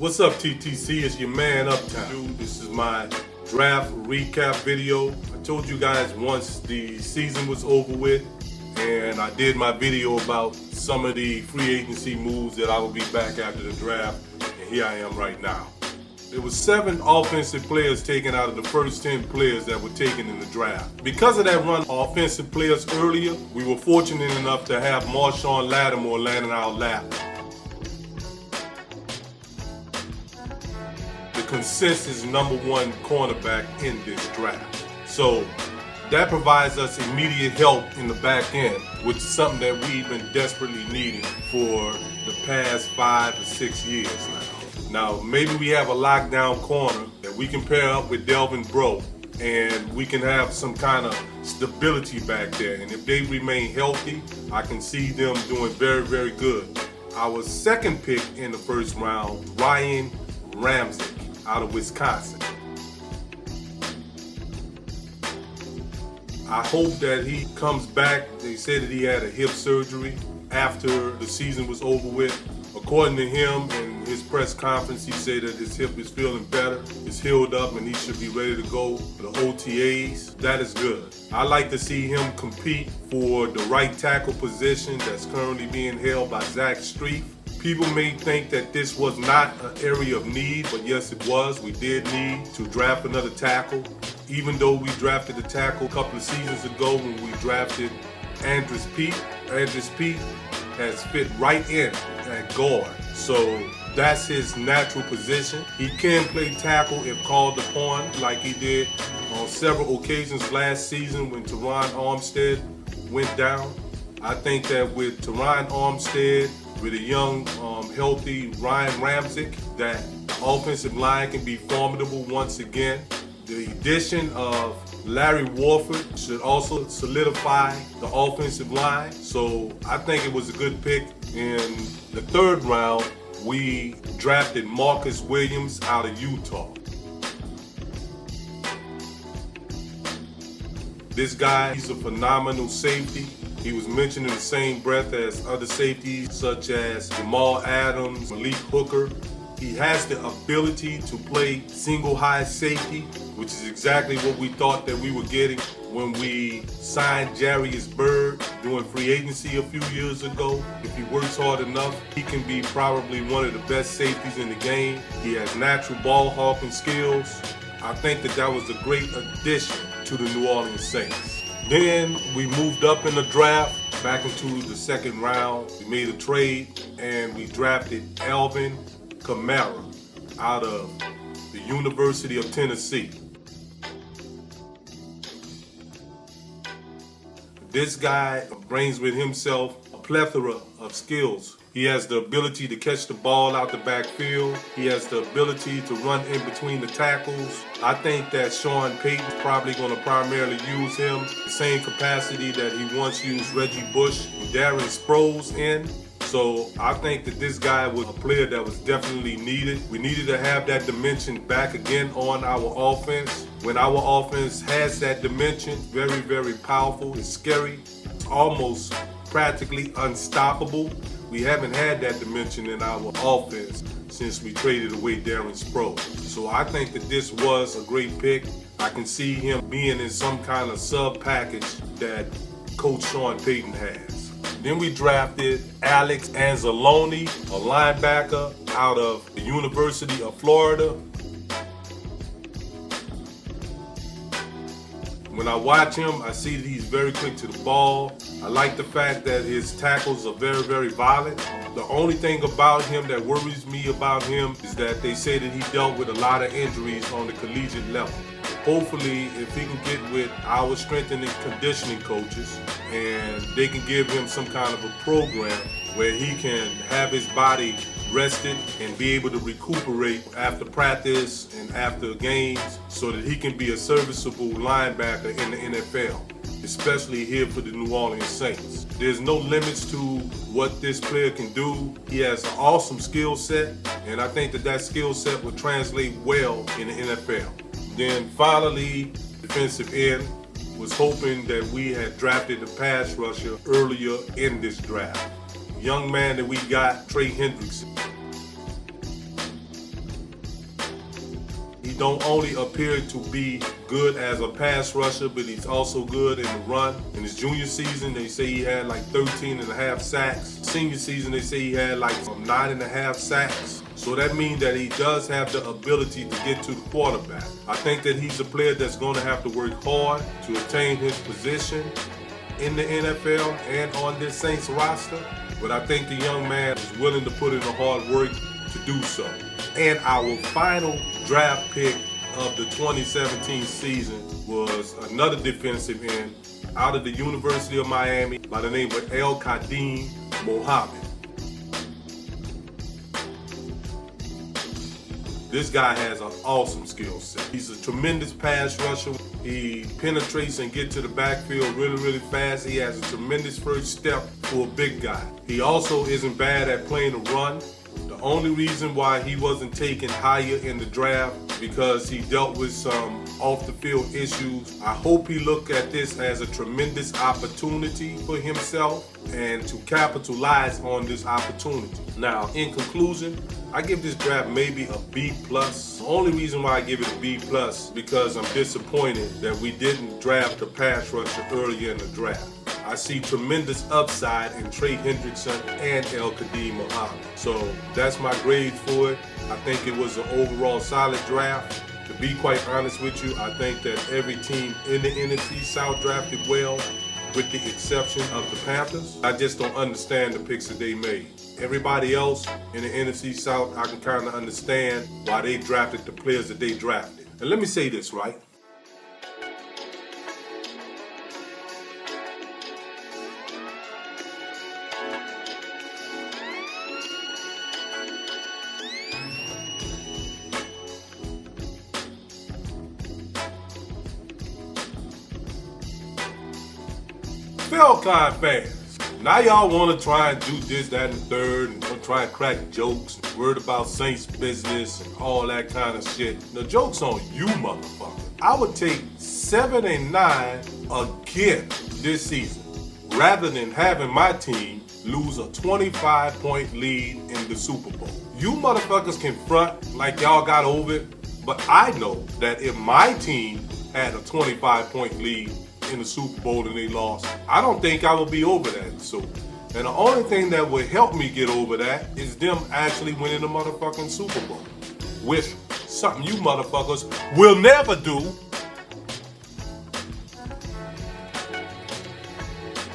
What's up, TTC? It's your man Uptown. This is my draft recap video. I told you guys once the season was over with, and I did my video about some of the free agency moves that I will be back after the draft, and here I am right now. There was 7 offensive players taken out of the first 10 players that were taken in the draft. Because of that run offensive players earlier, we were fortunate enough to have Marshon Lattimore land in our lap. The consensus #1 cornerback in this draft. So that provides us immediate help in the back end, which is something that we've been desperately needing for the past 5 or 6 years now. Now, maybe we have a lockdown corner that we can pair up with Delvin Breaux, and we can have some kind of stability back there. And if they remain healthy, I can see them doing very, very good. Our second pick in the first round, Ryan Ramczyk out of Wisconsin. I hope that he comes back. They said that he had a hip surgery after the season was over with. According to him, in his press conference, he said that his hip is feeling better, it's healed up, and he should be ready to go for the OTAs. That is good. I like to see him compete for the right tackle position that's currently being held by Zach Strief. People may think that this was not an area of need, but yes, it was. We did need to draft another tackle. Even though we drafted a tackle a couple of seasons ago when we drafted Andrus Peat. Andrus Peat has fit right in at guard. So that's his natural position. He can play tackle if called upon, like he did on several occasions last season when Terron Armstead went down. I think that with Terron Armstead, with a young, healthy Ryan Ramczyk, that offensive line can be formidable once again. The addition of Larry Warford should also solidify the offensive line. So I think it was a good pick. In the third round, we drafted Marcus Williams out of Utah. This guy, he's a phenomenal safety. He was mentioned in the same breath as other safeties such as Jamal Adams, Malik Hooker. He has the ability to play single high safety, which is exactly what we thought that we were getting when we signed Jarius Byrd during free agency a few years ago. If he works hard enough, he can be probably one of the best safeties in the game. He has natural ball hawking skills. I think that was a great addition to the New Orleans Saints. Then we moved up in the draft, back into the second round. We made a trade and we drafted Alvin Kamara out of the University of Tennessee. This guy brings with himself a plethora of skills. He has the ability to catch the ball out the backfield. He has the ability to run in between the tackles. I think that Sean Payton's probably going to primarily use him the same capacity that he once used Reggie Bush and Darren Sproles in. So I think that this guy was a player that was definitely needed. We needed to have that dimension back again on our offense. When our offense has that dimension, very, very powerful, it's scary, it's almost practically unstoppable. We haven't had that dimension in our offense since we traded away Darren Sproles. So I think that this was a great pick. I can see him being in some kind of sub package that Coach Sean Payton has. Then we drafted Alex Anzalone, a linebacker out of the University of Florida. When I watch him, I see that he's very quick to the ball. I like the fact that his tackles are very, very violent. The only thing about him that worries me about him is that they say that he dealt with a lot of injuries on the collegiate level. Hopefully, if he can get with our strength and conditioning coaches and they can give him some kind of a program where he can have his body rested and be able to recuperate after practice and after games so that he can be a serviceable linebacker in the NFL, especially here for the New Orleans Saints. There's no limits to what this player can do. He has an awesome skill set, and I think that skill set will translate well in the NFL. Then finally, defensive end. Was hoping that we had drafted a pass rusher earlier in this draft. Young man that we got, Trey Hendrickson. He don't only appear to be good as a pass rusher, but he's also good in the run. In his junior season, they say he had like 13 and a half sacks. Senior season, they say he had like 9.5 sacks. So that means that he does have the ability to get to the quarterback. I think that he's a player that's going to have to work hard to attain his position in the NFL and on this Saints roster. But I think the young man is willing to put in the hard work to do so. And our final draft pick of the 2017 season was another defensive end out of the University of Miami by the name of El-Quadin Muhammad. This guy has an awesome skill set. He's a tremendous pass rusher. He penetrates and gets to the backfield really, really fast. He has a tremendous first step for a big guy. He also isn't bad at playing the run. The only reason why he wasn't taken higher in the draft because he dealt with some off-the-field issues. I hope he looked at this as a tremendous opportunity for himself and to capitalize on this opportunity. Now, in conclusion, I give this draft maybe a B+. The only reason why I give it a B+ because I'm disappointed that we didn't draft a pass rusher earlier in the draft. I see tremendous upside in Trey Hendrickson and El-Quadin Muhammad. So that's my grade for it. I think it was an overall solid draft. To be quite honest with you, I think that every team in the NFC South drafted well, with the exception of the Panthers. I just don't understand the picks that they made. Everybody else in the NFC South, I can kind of understand why they drafted the players that they drafted. And let me say this, right? Falcon fans, now y'all want to try and do this, that, and the third, and want to try and crack jokes, worried about Saints business and all that kind of shit. The joke's on you, motherfucker. I would take 7-9 again this season, rather than having my team lose a 25-point lead in the Super Bowl. You motherfuckers can front like y'all got over it, but I know that if my team had a 25-point lead in the Super Bowl and they lost, I don't think I will be over that soon. And the only thing that would help me get over that is them actually winning the motherfucking Super Bowl, which something you motherfuckers will never do.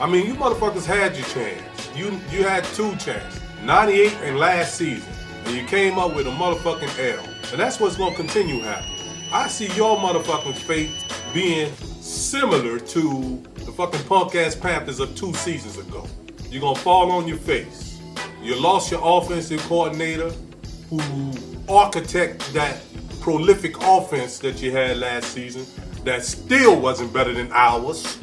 I mean, you motherfuckers had your chance. You had two chances, 98 and last season, and you came up with a motherfucking L. And that's what's gonna continue happening. I see your motherfucking fate being similar to the fucking punk-ass Panthers of 2 seasons ago. You're gonna fall on your face. You lost your offensive coordinator who architected that prolific offense that you had last season that still wasn't better than ours.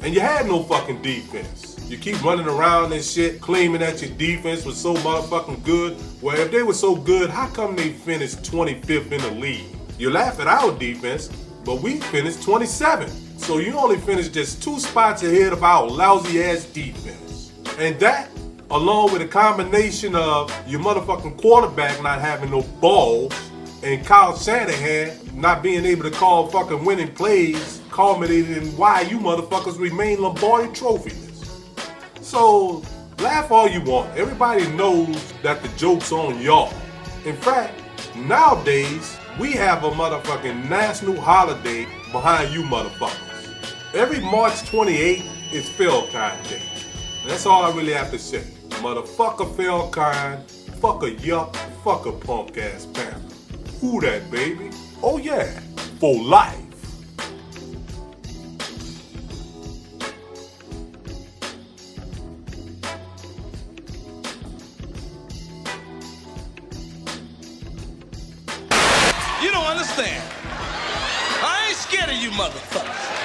And you had no fucking defense. You keep running around and shit, claiming that your defense was so motherfucking good. Well, if they were so good, how come they finished 25th in the league? You laugh at our defense, but we finished 27th. So you only finished just 2 spots ahead of our lousy ass defense. And that, along with a combination of your motherfucking quarterback not having no balls and Kyle Shanahan not being able to call fucking winning plays, culminated in why you motherfuckers remain Lombardi trophyless. So laugh all you want. Everybody knows that the joke's on y'all. In fact, nowadays, we have a motherfucking national holiday behind you motherfuckers. Every March 28th is Falcon Day. And that's all I really have to say. Motherfucker Falcon, fuck a yuck, fuck a punk ass panther. Who that, baby? Oh yeah, for life. You don't understand. I ain't scared of you motherfuckers.